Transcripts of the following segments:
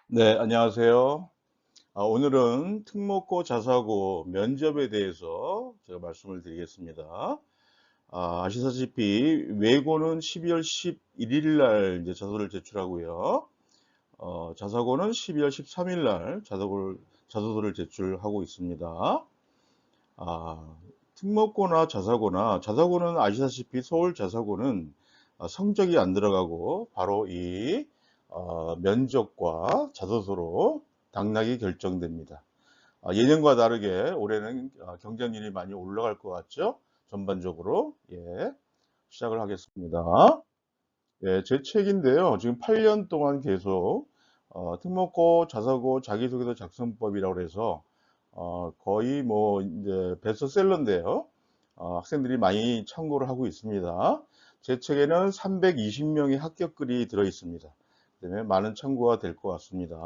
네, 안녕하세요. 오늘은 특목고 자사고 면접에 대해서 제가 말씀을 드리겠습니다. 아시다시피 외고는 12월 11일 날 이제 자소를 제출하고요. 자사고는 12월 13일 날 자소서를 제출하고 있습니다. 아, 특목고나 자사고는 아시다시피 서울 자사고는 성적이 안 들어가고 바로 이 면접과 자소서로 당락이 결정됩니다. 예년과 다르게 올해는 경쟁률이 많이 올라갈 것 같죠? 전반적으로. 예, 시작을 하겠습니다. 예, 제 책인데요. 지금 8년 동안 계속 특목고, 자사고, 자기소개서 작성법이라고 해서 거의 뭐 이제 베스트셀러인데요. 학생들이 많이 참고를 하고 있습니다. 제 책에는 320명의 합격글이 들어 있습니다. 때문에 많은 참고가 될 것 같습니다.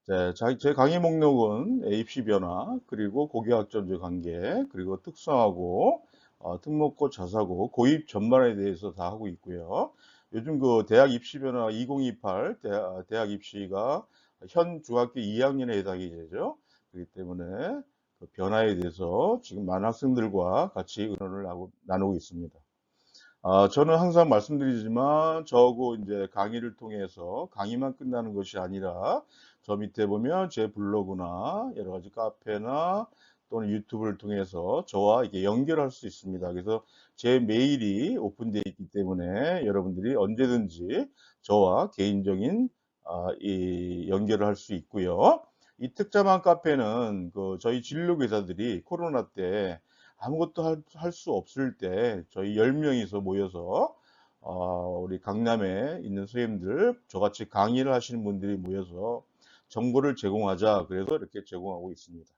네, 제 강의 목록은 입시 변화, 그리고 고교학점제 관계, 그리고 특성화고, 특목고 자사고, 고입 전반에 대해서 다 하고 있고요. 요즘 그 대학 입시 변화 2028 대학 입시가 현 중학교 2학년에 해당이 되죠. 그렇기 때문에 그 변화에 대해서 지금 많은 학생들과 같이 의논을 나누고 있습니다. 저는 항상 말씀드리지만 저하고 이제 강의를 통해서 강의만 끝나는 것이 아니라 저 밑에 보면 제 블로그나 여러 가지 카페나 또는 유튜브를 통해서 저와 이렇게 연결할 수 있습니다. 그래서 제 메일이 오픈되어 있기 때문에 여러분들이 언제든지 저와 개인적인 이 연결을 할 수 있고요. 이 특자만 카페는 그 저희 진로 교사들이 코로나 때 아무것도 할 수 없을 때 저희 10명이서 모여서 우리 강남에 있는 선생님들, 저같이 강의를 하시는 분들이 모여서 정보를 제공하자. 그래서 이렇게 제공하고 있습니다.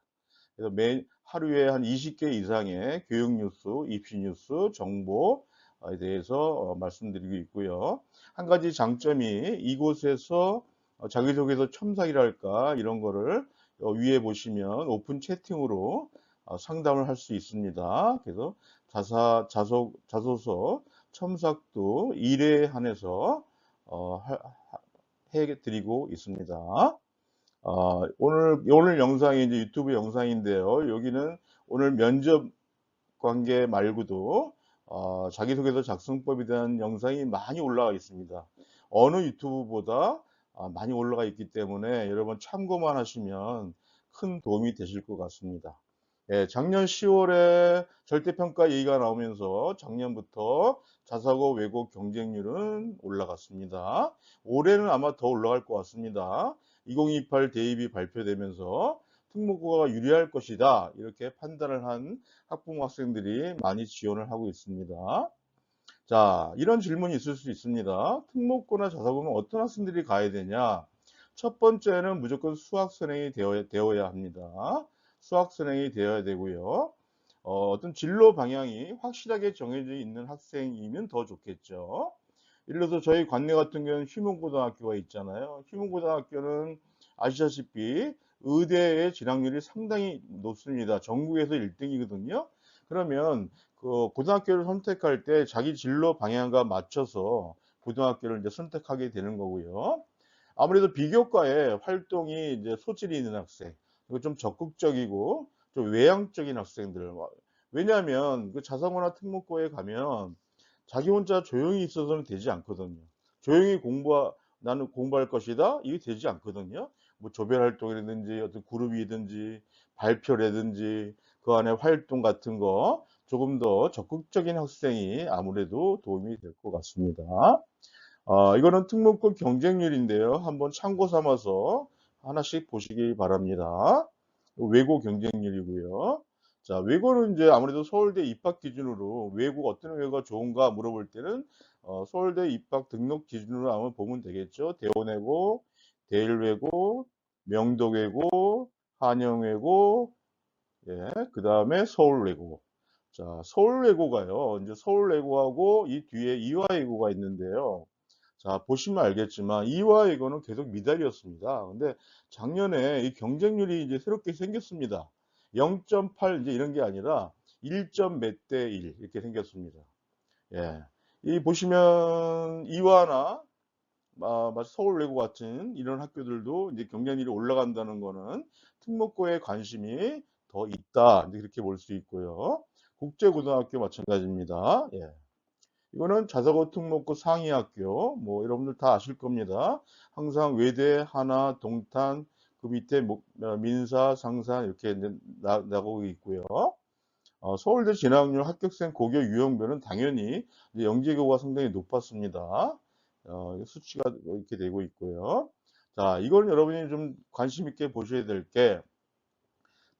그래서 하루에 한 20개 이상의 교육 뉴스, 입시 뉴스, 정보에 대해서 말씀드리고 있고요. 한 가지 장점이 이곳에서 자기소개서 첨삭이랄까 이런 거를 위에 보시면 오픈 채팅으로 상담을 할 수 있습니다. 그래서 자소서 첨삭도 일에 한해서 해드리고 있습니다. 오늘 영상이 이제 유튜브 영상인데요. 여기는 오늘 면접 관계 말고도 자기소개서 작성법에 대한 영상이 많이 올라가 있습니다. 어느 유튜브보다 많이 올라가 있기 때문에 여러분 참고만 하시면 큰 도움이 되실 것 같습니다. 예, 작년 10월에 절대평가 얘기가 나오면서 작년부터 자사고 외고 경쟁률은 올라갔습니다. 올해는 아마 더 올라갈 것 같습니다. 2028 대입이 발표되면서 특목고가 유리할 것이다. 이렇게 판단을 한 학부모 학생들이 많이 지원을 하고 있습니다. 자, 이런 질문이 있을 수 있습니다. 특목고나 자사고는 어떤 학생들이 가야 되냐? 첫 번째는 무조건 수학 선행이 되어야 합니다. 수학 선행이 되어야 되고요. 어떤 진로 방향이 확실하게 정해져 있는 학생이면 더 좋겠죠. 예를 들어서 저희 관내 같은 경우는 휘문고등학교가 있잖아요. 휘문고등학교는 아시다시피 의대의 진학률이 상당히 높습니다. 전국에서 1등이거든요. 그러면 그 고등학교를 선택할 때 자기 진로 방향과 맞춰서 고등학교를 이제 선택하게 되는 거고요. 아무래도 비교과에 활동이 이제 소질이 있는 학생, 그리고 좀 적극적이고 좀 외향적인 학생들. 왜냐하면 그 자사고나 특목고에 가면 자기 혼자 조용히 있어서는 되지 않거든요. 조용히 나는 공부할 것이다? 이게 되지 않거든요. 뭐 조별 활동이라든지 어떤 그룹이든지 발표라든지 그 안에 활동 같은 거 조금 더 적극적인 학생이 아무래도 도움이 될 것 같습니다. 이거는 특목고 경쟁률인데요. 한번 참고 삼아서 하나씩 보시기 바랍니다. 외고 경쟁률이고요. 자, 외고는 이제 아무래도 서울대 입학 기준으로 외고 어떤 외고가 좋은가 물어볼 때는 서울대 입학 등록 기준으로 한번 보면 되겠죠. 대원외고, 대일외고, 명도외고, 한영외고, 예, 그 다음에 서울외고. 자, 서울외고가요. 이제 서울외고하고 이 뒤에 이화외고가 있는데요. 자, 보시면 알겠지만 이화외고는 계속 미달이었습니다. 근데 작년에 이 경쟁률이 이제 새롭게 생겼습니다. 0.8 이제 이런 게 아니라 1점 몇 대 1 이렇게 생겼습니다. 예. 이 보시면 이화나 마치 서울외고 같은 이런 학교들도 이제 경쟁률이 올라간다는 거는 특목고에 관심이 더 있다. 이제 그렇게 볼 수 있고요. 국제고등학교 마찬가지입니다. 예. 이거는 자사고 특목고 상위 학교 뭐 여러분들 다 아실 겁니다. 항상 외대, 하나, 동탄 그 밑에 민사, 상산 이렇게 이제 나가고 있고요. 서울대 진학률 합격생 고교 유형별은 당연히 이제 영재고가 상당히 높았습니다. 수치가 이렇게 되고 있고요. 자, 이건 여러분이 좀 관심 있게 보셔야 될 게,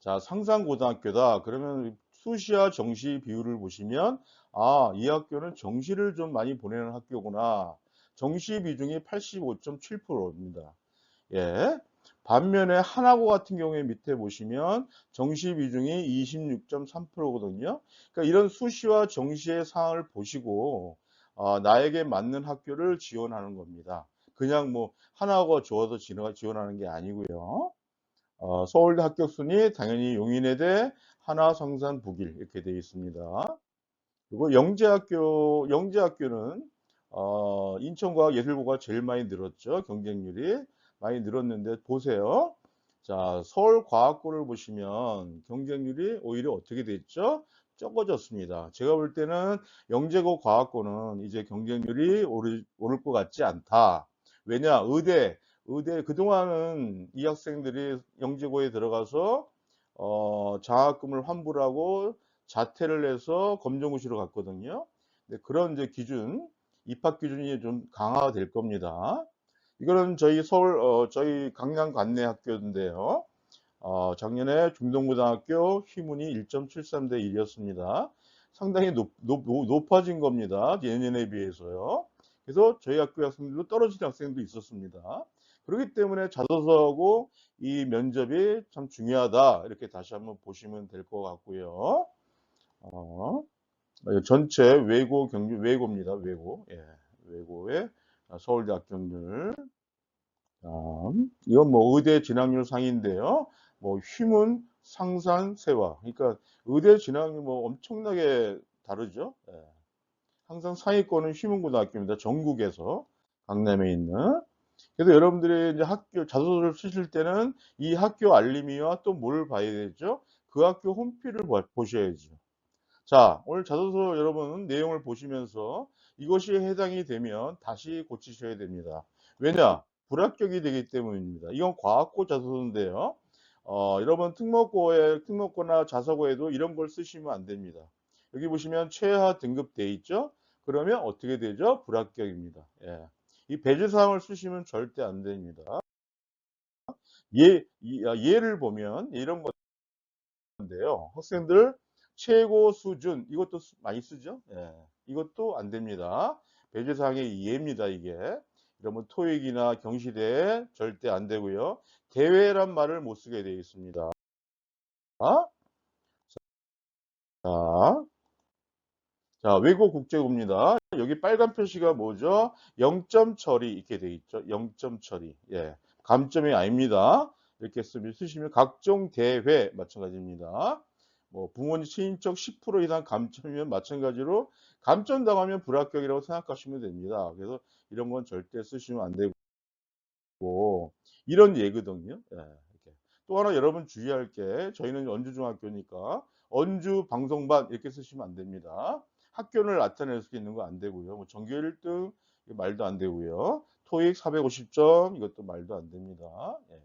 자, 상산고등학교다. 그러면 수시와 정시 비율을 보시면, 아, 이 학교는 정시를 좀 많이 보내는 학교구나. 정시 비중이 85.7%입니다. 예. 반면에 하나고 같은 경우에 밑에 보시면 정시 비중이 26.3%거든요. 그러니까 이런 수시와 정시의 상황을 보시고 나에게 맞는 학교를 지원하는 겁니다. 그냥 뭐 하나고가 좋아서 지원하는 게 아니고요. 서울대 합격 순위 당연히 용인외대, 하나, 성산, 북일 이렇게 되어 있습니다. 그리고 영재학교는 인천과학예술고가 제일 많이 늘었죠. 경쟁률이 많이 늘었는데 보세요. 자, 서울과학고를 보시면 경쟁률이 오히려 어떻게 됐죠? 적어졌습니다. 제가 볼 때는 영재고 과학고는 이제 경쟁률이 오를 것 같지 않다. 왜냐? 의대 그동안은 이 학생들이 영재고에 들어가서 장학금을 환불하고 자퇴를 해서 검정고시로 갔거든요. 네, 그런 이제 입학 기준이 좀 강화될 겁니다. 이거는 저희 강남 관내 학교인데요. 작년에 중동고등학교 휘문이 1.73대 1이었습니다. 상당히 높아진 겁니다. 예년에 비해서요. 그래서 저희 학교 학생들도 떨어지는 학생도 있었습니다. 그렇기 때문에 자소서하고 이 면접이 참 중요하다. 이렇게 다시 한번 보시면 될 것 같고요. 어, 전체 외고입니다. 외고. 예, 외고의 서울대 합격률. 이건 뭐 의대 진학률 상인데요. 뭐 휘문, 상산, 세화. 그러니까 의대 진학률 뭐 엄청나게 다르죠. 예. 항상 상위권은 휘문고등학교입니다. 전국에서 강남에 있는. 그래서 여러분들이 이제 학교 자소서를 쓰실 때는 이 학교 알림이와 또 뭘 봐야 되죠? 그 학교 홈피를 보셔야죠. 자, 오늘 자소서 여러분 내용을 보시면서 이것이 해당이 되면 다시 고치셔야 됩니다. 왜냐? 불합격이 되기 때문입니다. 이건 과학고 자소서인데요. 여러분 특목고나 자사고에도 이런 걸 쓰시면 안 됩니다. 여기 보시면 최하 등급 돼 있죠? 그러면 어떻게 되죠? 불합격입니다. 예. 이 배제사항을 쓰시면 절대 안 됩니다. 예를 보면 이런 건데요. 학생들 최고 수준 이것도 많이 쓰죠. 예. 이것도 안 됩니다. 배제사항의 예입니다. 이게. 이러면 토익이나 경시대에 절대 안 되고요. 대회란 말을 못 쓰게 되어 있습니다. 자, 자, 외고 국제고입니다. 여기 빨간 표시가 뭐죠? 0점 처리 이렇게 돼 있죠. 0점 처리. 예. 감점이 아닙니다. 이렇게 쓰시면 각종 대회 마찬가지입니다. 뭐 부모님 친인척 10% 이상 감점이면 마찬가지로 감점 당하면 불합격이라고 생각하시면 됩니다. 그래서 이런 건 절대 쓰시면 안 되고 이런 예거든요. 예, 이렇게. 또 하나 여러분 주의할 게 저희는 언주중학교니까 언주 방송반 이렇게 쓰시면 안 됩니다. 학교를 나타낼 수 있는 거 안 되고요. 뭐 전교 1등 말도 안 되고요. 토익 450점 이것도 말도 안 됩니다. 예.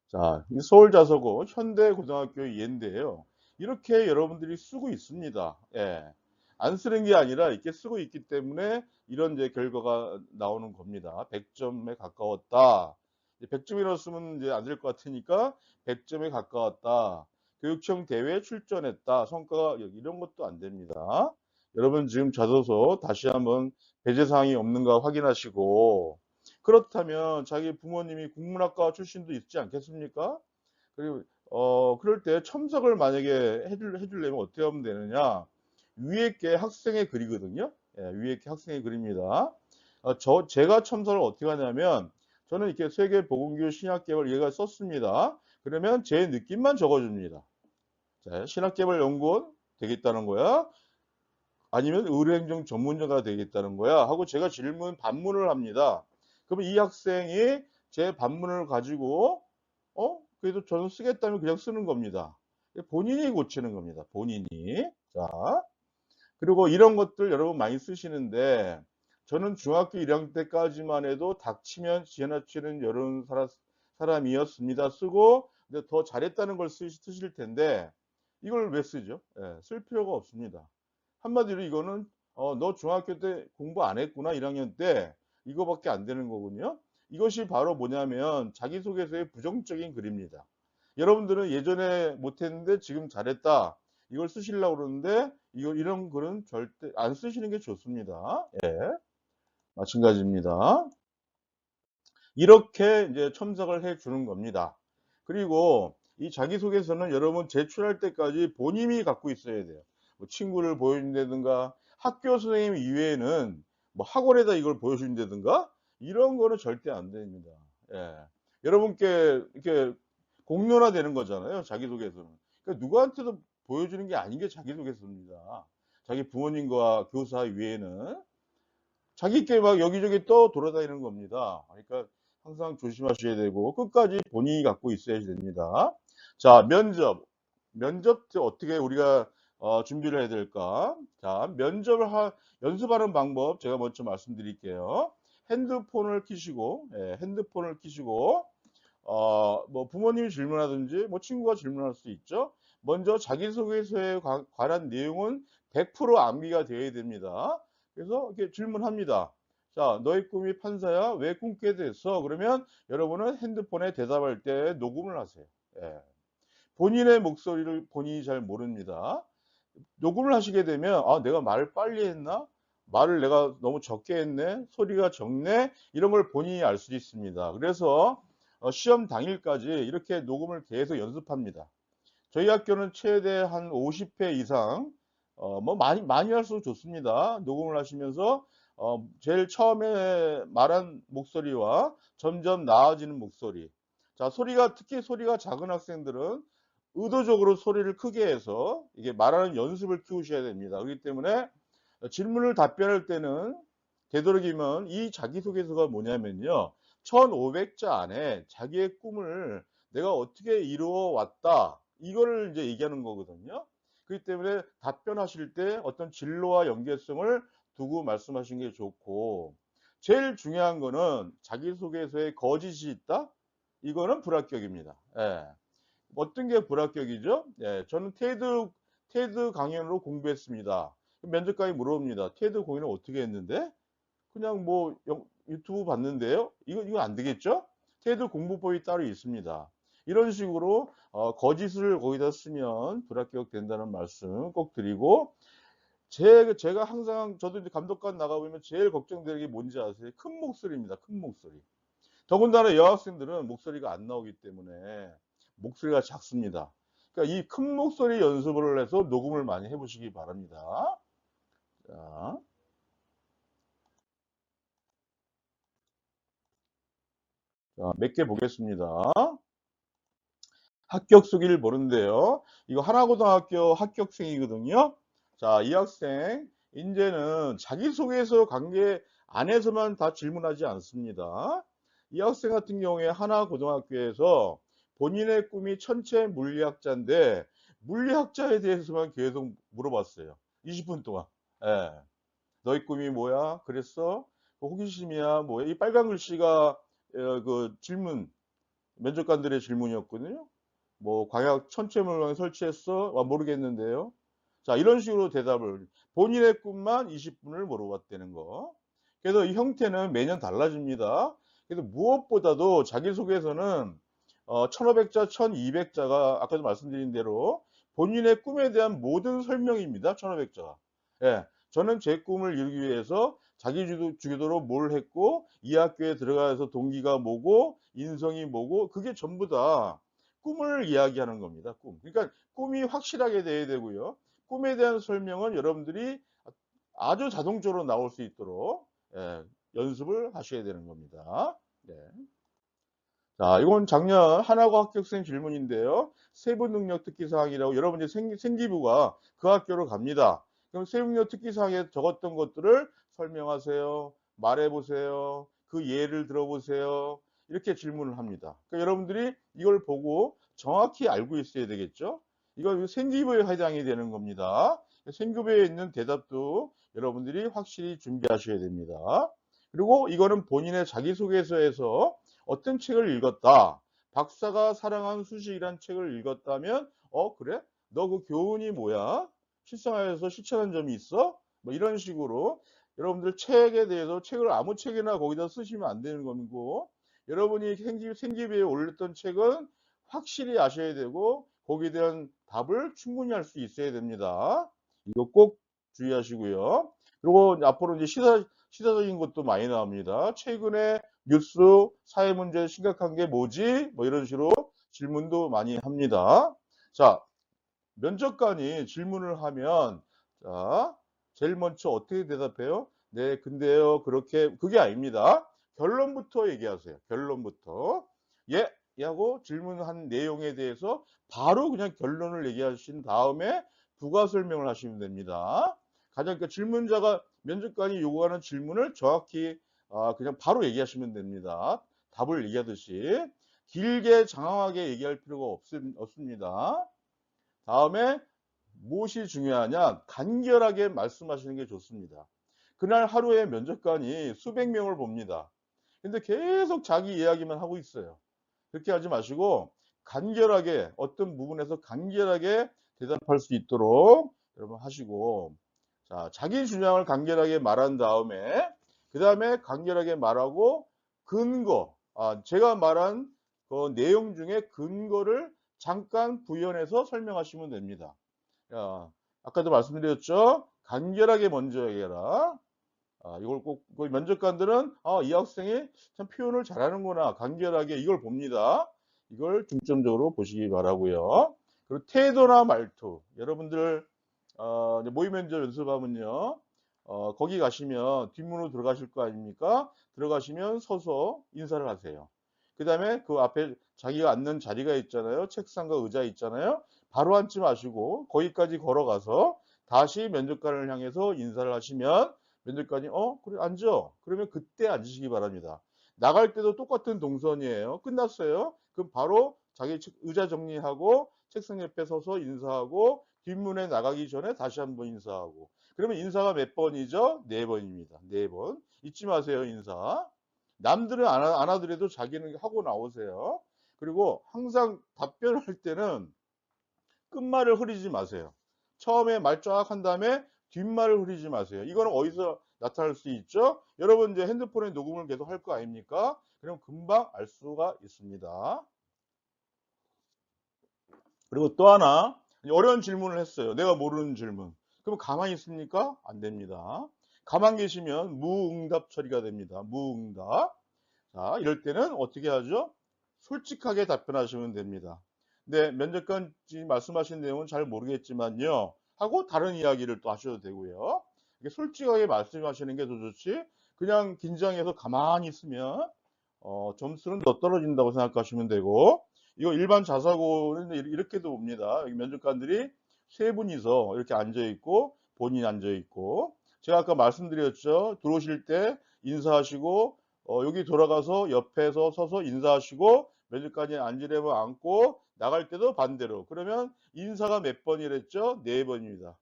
자, 이 서울자서고 현대고등학교 예인데요. 이렇게 여러분들이 쓰고 있습니다. 예. 안 쓰는 게 아니라 이렇게 쓰고 있기 때문에 이런 이제 결과가 나오는 겁니다. 100점에 가까웠다. 100점이라고 쓰면 이제 안 될 것 같으니까 100점에 가까웠다. 교육청 대회에 출전했다. 성과가 이런 것도 안 됩니다. 여러분 지금 자소서 다시 한번 배제사항이 없는가 확인하시고 그렇다면 자기 부모님이 국문학과 출신도 있지 않겠습니까? 그리고 그럴 때 첨삭을 만약에 해주려면 어떻게 하면 되느냐? 위에 게 학생의 글이거든요. 예, 위에 게 학생의 글입니다. 제가 첨삭을 어떻게 하냐면 저는 이렇게 세계보건교 신학개발 얘가 썼습니다. 그러면 제 느낌만 적어줍니다. 자, 신학개발연구원 되겠다는 거야. 아니면 의료행정 전문가가 되겠다는 거야? 하고 제가 반문을 합니다. 그러면 이 학생이 제 반문을 가지고 그래도 저는 쓰겠다면 그냥 쓰는 겁니다. 본인이 고치는 겁니다. 본인이. 자, 그리고 이런 것들 여러분 많이 쓰시는데 저는 중학교 1학년 때까지만 해도 닥치면 지나치는 여론 사람이었습니다. 쓰고 근데 더 잘했다는 걸 쓰실 텐데 이걸 왜 쓰죠? 예, 쓸 필요가 없습니다. 한마디로 이거는 너 중학교 때 공부 안 했구나 1학년 때 이거밖에 안 되는 거군요. 이것이 바로 뭐냐면 자기소개서의 부정적인 글입니다. 여러분들은 예전에 못했는데 지금 잘했다. 이걸 쓰시려고 그러는데 이런 글은 절대 안 쓰시는 게 좋습니다. 예, 마찬가지입니다. 이렇게 이제 첨삭을 해 주는 겁니다. 그리고 이 자기소개서는 여러분 제출할 때까지 본인이 갖고 있어야 돼요. 뭐 친구를 보여준다든가 학교 선생님 이외에는 뭐 학원에다 이걸 보여준다든가 이런 거는 절대 안 됩니다. 예. 여러분께 이렇게 공론화되는 거잖아요. 자기소개서는. 그러니까 누구한테도 보여주는 게 아닌 게 자기소개서입니다. 자기 부모님과 교사 외에는. 자기께 막 여기저기 돌아다니는 겁니다. 그러니까 항상 조심하셔야 되고 끝까지 본인이 갖고 있어야 됩니다. 자, 면접 때 어떻게 우리가 준비를 해야 될까? 자, 연습하는 방법 제가 먼저 말씀드릴게요. 핸드폰을 켜시고, 예, 핸드폰을 켜시고, 뭐 부모님이 질문하든지 뭐 친구가 질문할 수 있죠. 먼저 자기소개서에 관한 내용은 100% 암기가 되어야 됩니다. 그래서 이렇게 질문합니다. 자, 너의 꿈이 판사야? 왜 꿈꾸게 됐어? 그러면 여러분은 핸드폰에 대답할 때 녹음을 하세요. 예. 본인의 목소리를 본인이 잘 모릅니다. 녹음을 하시게 되면 내가 말을 빨리 했나? 말을 내가 너무 적게 했네? 소리가 적네? 이런 걸 본인이 알 수 있습니다. 그래서 시험 당일까지 이렇게 녹음을 계속 연습합니다. 저희 학교는 최대 한 50회 이상 뭐 많이 할수록 좋습니다. 녹음을 하시면서 제일 처음에 말한 목소리와 점점 나아지는 목소리. 자, 특히 소리가 작은 학생들은 의도적으로 소리를 크게 해서 이게 말하는 연습을 키우셔야 됩니다. 그렇기 때문에 질문을 답변할 때는 되도록이면 이 자기소개서가 뭐냐면요. 1500자 안에 자기의 꿈을 내가 어떻게 이루어 왔다. 이거를 이제 얘기하는 거거든요. 그렇기 때문에 답변하실 때 어떤 진로와 연계성을 두고 말씀하시는 게 좋고 제일 중요한 거는 자기소개서에 거짓이 있다? 이거는 불합격입니다. 예. 어떤 게 불합격이죠? 예, 저는 테드 강연으로 공부했습니다. 면접관이 물어봅니다. 테드 공연을 어떻게 했는데? 그냥 뭐 유튜브 봤는데요. 이거 안 되겠죠? 테드 공부법이 따로 있습니다. 이런 식으로 거짓을 거기다 쓰면 불합격 된다는 말씀 꼭 드리고 제가 항상 저도 이제 감독관 나가보면 제일 걱정되는 게 뭔지 아세요? 큰 목소리입니다. 큰 목소리. 더군다나 여학생들은 목소리가 안 나오기 때문에 목소리가 작습니다. 그러니까 이 큰 목소리 연습을 해서 녹음을 많이 해보시기 바랍니다. 자, 몇 개 보겠습니다. 합격 수기를 보는데요. 이거 하나고등학교 합격생이거든요. 자, 이 학생 이제는 자기소개서 관계 안에서만 다 질문하지 않습니다. 이 학생 같은 경우에 하나고등학교에서 본인의 꿈이 천체 물리학자인데 물리학자에 대해서만 계속 물어봤어요. 20분 동안. 예. 너희 꿈이 뭐야? 그랬어? 그 호기심이야? 뭐야? 이 빨간 글씨가 그 면접관들의 질문이었거든요. 뭐 광학 천체물광 설치했어? 모르겠는데요. 자, 이런 식으로 대답을 본인의 꿈만 20분을 물어봤다는 거. 그래서 이 형태는 매년 달라집니다. 그래서 무엇보다도 자기소개서는 1500자, 1200자가 아까도 말씀드린 대로 본인의 꿈에 대한 모든 설명입니다. 1500자가. 예. 저는 제 꿈을 이루기 위해서 주기도로 뭘 했고 이 학교에 들어가서 동기가 뭐고 인성이 뭐고 그게 전부 다 꿈을 이야기하는 겁니다. 꿈. 그러니까 꿈이 확실하게 돼야 되고요. 꿈에 대한 설명은 여러분들이 아주 자동적으로 나올 수 있도록 연습을 하셔야 되는 겁니다. 네. 자, 이건 작년 하나고 합격생 질문인데요. 세부 능력 특기 사항이라고 여러분이 생기부가 그 학교로 갑니다. 그럼 세무력 특기사항에 적었던 것들을 설명하세요. 말해 보세요. 그 예를 들어보세요. 이렇게 질문을 합니다. 그러니까 여러분들이 이걸 보고 정확히 알고 있어야 되겠죠. 이거 생기부에 해당이 되는 겁니다. 생기부에 있는 대답도 여러분들이 확실히 준비하셔야 됩니다. 그리고 이거는 본인의 자기소개서에서 어떤 책을 읽었다. 박사가 사랑한 수식이란 책을 읽었다면 그래? 너 그 교훈이 뭐야? 실생활에서 실천한 점이 있어? 뭐 이런 식으로 여러분들 책에 대해서 책을 아무 책이나 거기다 쓰시면 안 되는 거고 여러분이 생기부에 올렸던 책은 확실히 아셔야 되고 거기에 대한 답을 충분히 할 수 있어야 됩니다. 이거 꼭 주의하시고요. 그리고 앞으로 이제 시사적인 것도 많이 나옵니다. 최근에 뉴스 사회 문제 심각한 게 뭐지? 뭐 이런 식으로 질문도 많이 합니다. 자, 면접관이 질문을 하면 자, 제일 먼저 어떻게 대답해요? 네, 근데요, 그게 아닙니다. 결론부터 얘기하세요. 결론부터. 예, 하고 질문한 내용에 대해서 바로 그냥 결론을 얘기하신 다음에 부가 설명을 하시면 됩니다. 가장 질문자가 면접관이 요구하는 질문을 정확히 그냥 바로 얘기하시면 됩니다. 답을 얘기하듯이 길게 장황하게 얘기할 필요가 없습니다. 다음에 무엇이 중요하냐? 간결하게 말씀하시는 게 좋습니다. 그날 하루에 면접관이 수백 명을 봅니다. 근데 계속 자기 이야기만 하고 있어요. 그렇게 하지 마시고 간결하게 어떤 부분에서 간결하게 대답할 수 있도록 여러분 하시고 자, 자기 주장을 간결하게 말한 다음에 그 다음에 간결하게 말하고 근거 제가 말한 그 내용 중에 근거를 잠깐 부연해서 설명하시면 됩니다. 아까도 말씀드렸죠? 간결하게 먼저 얘기해라. 이걸 꼭 면접관들은 이 학생이 참 표현을 잘하는구나. 간결하게 이걸 봅니다. 이걸 중점적으로 보시기 바라고요. 그리고 태도나 말투. 여러분들 이제 모의 면접 연습하면요. 거기 가시면 뒷문으로 들어가실 거 아닙니까? 들어가시면 서서 인사를 하세요. 그 다음에 그 앞에 자기가 앉는 자리가 있잖아요. 책상과 의자 있잖아요. 바로 앉지 마시고 거기까지 걸어가서 다시 면접관을 향해서 인사를 하시면 면접관이 그래 앉아. 그러면 그때 앉으시기 바랍니다. 나갈 때도 똑같은 동선이에요. 끝났어요. 그럼 바로 자기 의자 정리하고 책상 옆에 서서 인사하고 뒷문에 나가기 전에 다시 한번 인사하고 그러면 인사가 몇 번이죠? 4번입니다. 4번. 잊지 마세요, 인사. 남들은 안 하더라도 자기는 하고 나오세요. 그리고 항상 답변할 때는 끝말을 흐리지 마세요. 처음에 말 쫙 한 다음에 뒷말을 흐리지 마세요. 이거는 어디서 나타날 수 있죠? 여러분 이제 핸드폰에 녹음을 계속 할 거 아닙니까? 그럼 금방 알 수가 있습니다. 그리고 또 하나 어려운 질문을 했어요. 내가 모르는 질문. 그럼 가만히 있습니까? 안 됩니다. 가만히 계시면 무응답 처리가 됩니다. 무응답. 자, 이럴 때는 어떻게 하죠? 솔직하게 답변하시면 됩니다. 네, 면접관 지금 말씀하신 내용은 잘 모르겠지만요. 하고 다른 이야기를 또 하셔도 되고요. 이렇게 솔직하게 말씀하시는 게 더 좋지. 그냥 긴장해서 가만히 있으면 점수는 더 떨어진다고 생각하시면 되고 이거 일반 자사고는 이렇게도 봅니다. 여기 면접관들이 세 분이서 이렇게 앉아 있고 본인 앉아 있고 제가 아까 말씀드렸죠. 들어오실 때 인사하시고 여기 돌아가서 옆에서 서서 인사하시고 면접관이 앉으려면 앉고 나갈 때도 반대로 그러면 인사가 몇 번이랬죠? 4번입니다.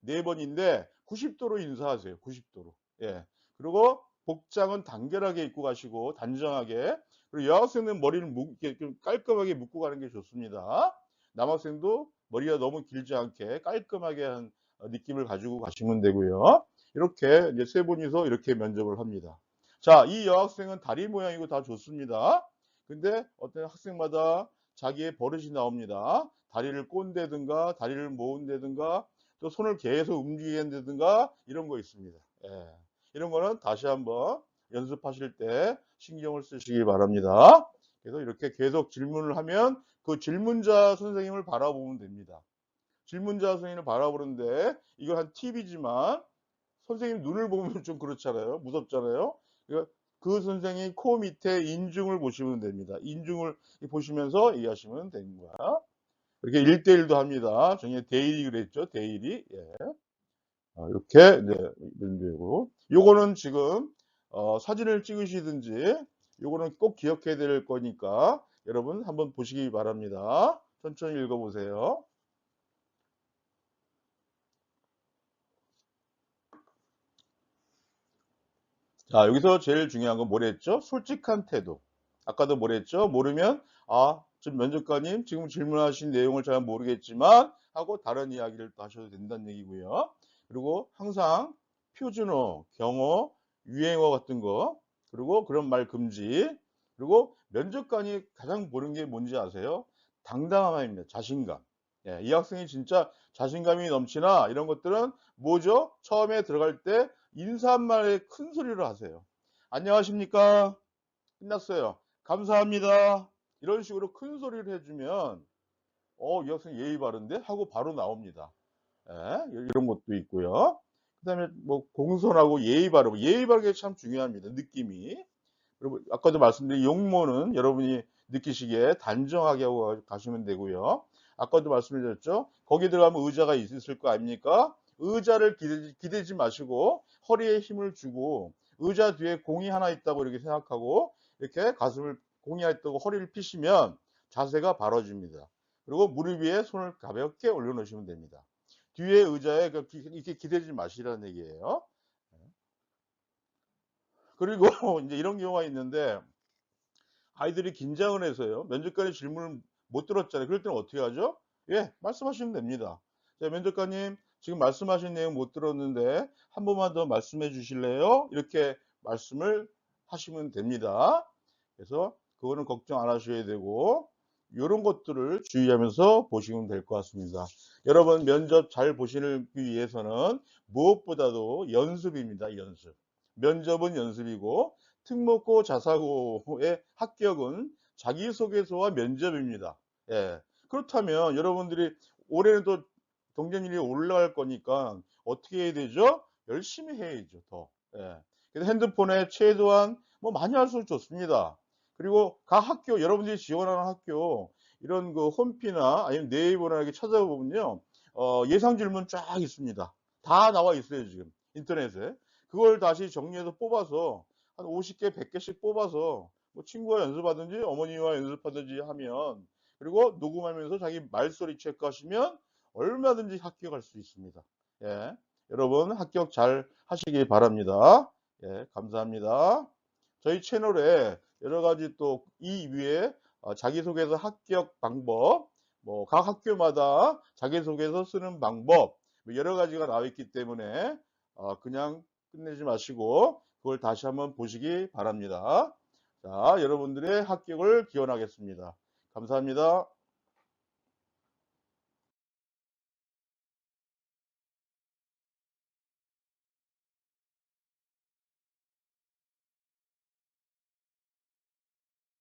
4번인데 90도로 인사하세요. 90도로. 예. 그리고 복장은 단결하게 입고 가시고 단정하게 그리고 여학생은 머리를 이렇게 좀 깔끔하게 묶고 가는 게 좋습니다. 남학생도 머리가 너무 길지 않게 깔끔하게 한 느낌을 가지고 가시면 되고요. 이렇게 이제 세 분이서 이렇게 면접을 합니다. 자, 이 여학생은 다리 모양이고 다 좋습니다. 근데 어떤 학생마다 자기의 버릇이 나옵니다. 다리를 꼰대든가 다리를 모은다든가 또 손을 계속 움직이게 한다든가 이런 거 있습니다. 예. 이런 거는 다시 한번 연습하실 때 신경을 쓰시기 바랍니다. 그래서 이렇게 계속 질문을 하면 그 질문자 선생님을 바라보면 됩니다. 질문자 선생님을 바라보는데 이거 한 팁이지만 선생님 눈을 보면 좀 그렇잖아요. 무섭잖아요. 그러니까 그 선생님 코 밑에 인중을 보시면 됩니다. 인중을 보시면서 이해하시면 되는 거야. 이렇게 1대1도 합니다. 저희 대일이 그랬죠. 대일이. 예. 이렇게 이제 되고, 요거는 지금 사진을 찍으시든지 요거는 꼭 기억해야 될 거니까 여러분 한번 보시기 바랍니다. 천천히 읽어 보세요. 자, 여기서 제일 중요한 건 뭐랬죠? 솔직한 태도. 아까도 뭐랬죠? 모르면, 지금 면접관님 지금 질문하신 내용을 잘 모르겠지만 하고 다른 이야기를 또 하셔도 된다는 얘기고요. 그리고 항상 표준어, 경어, 유행어 같은 거, 그리고 그런 말 금지. 그리고 면접관이 가장 보는 게 뭔지 아세요? 당당함입니다. 자신감. 예, 이 학생이 진짜 자신감이 넘치나 이런 것들은 뭐죠? 처음에 들어갈 때 인사말에 큰 소리로 하세요. 안녕하십니까? 끝났어요. 감사합니다. 이런 식으로 큰 소리를 해주면, 이 학생 예의 바른데? 하고 바로 나옵니다. 예, 이런 것도 있고요. 그 다음에 뭐 공손하고 예의 바르고, 예의 바르게 참 중요합니다. 느낌이. 그리고 아까도 말씀드린 용모는 여러분이 느끼시기에 단정하게 하고 가시면 되고요. 아까도 말씀드렸죠. 거기 들어가면 의자가 있을 거 아닙니까? 의자를 기대지 마시고 허리에 힘을 주고, 의자 뒤에 공이 하나 있다고 이렇게 생각하고 이렇게 가슴을, 공이 하나 있다고 허리를 피시면 자세가 바로집니다. 그리고 무릎 위에 손을 가볍게 올려놓으시면 됩니다. 뒤에 의자에 이렇게 기대지 마시라는 얘기예요. 그리고 이제 이런 경우가 있는데, 아이들이 긴장을 해서요, 면접관의 질문을 못 들었잖아요. 그럴 때는 어떻게 하죠? 예, 말씀하시면 됩니다. 자, 면접관님, 지금 말씀하신 내용 못 들었는데 한 번만 더 말씀해 주실래요? 이렇게 말씀을 하시면 됩니다. 그래서 그거는 걱정 안 하셔야 되고, 이런 것들을 주의하면서 보시면 될 것 같습니다. 여러분, 면접 잘 보시기 위해서는 무엇보다도 연습입니다. 연습. 면접은 연습이고, 특목고 자사고의 합격은 자기소개서와 면접입니다. 예. 그렇다면 여러분들이 올해는 또 경쟁률이 올라갈 거니까 어떻게 해야 되죠? 열심히 해야죠, 더. 예. 그래서 핸드폰에 최소한 뭐 많이 할수록 좋습니다. 그리고 각 학교, 여러분들이 지원하는 학교, 이런 그 홈피나 아니면 네이버나 이렇게 찾아보면요, 예상 질문 쫙 있습니다. 다 나와 있어요, 지금. 인터넷에. 그걸 다시 정리해서 뽑아서 한 50개, 100개씩 뽑아서 뭐 친구와 연습하든지 어머니와 연습하든지 하면, 그리고 녹음하면서 자기 말소리 체크하시면 얼마든지 합격할 수 있습니다. 예. 여러분 합격 잘 하시길 바랍니다. 예, 감사합니다. 저희 채널에 여러 가지 또 이 위에 자기소개서 합격 방법, 뭐 각 학교마다 자기소개서 쓰는 방법, 뭐 여러 가지가 나와 있기 때문에 그냥 끝내지 마시고 그걸 다시 한번 보시기 바랍니다. 자, 여러분들의 합격을 기원하겠습니다. 감사합니다.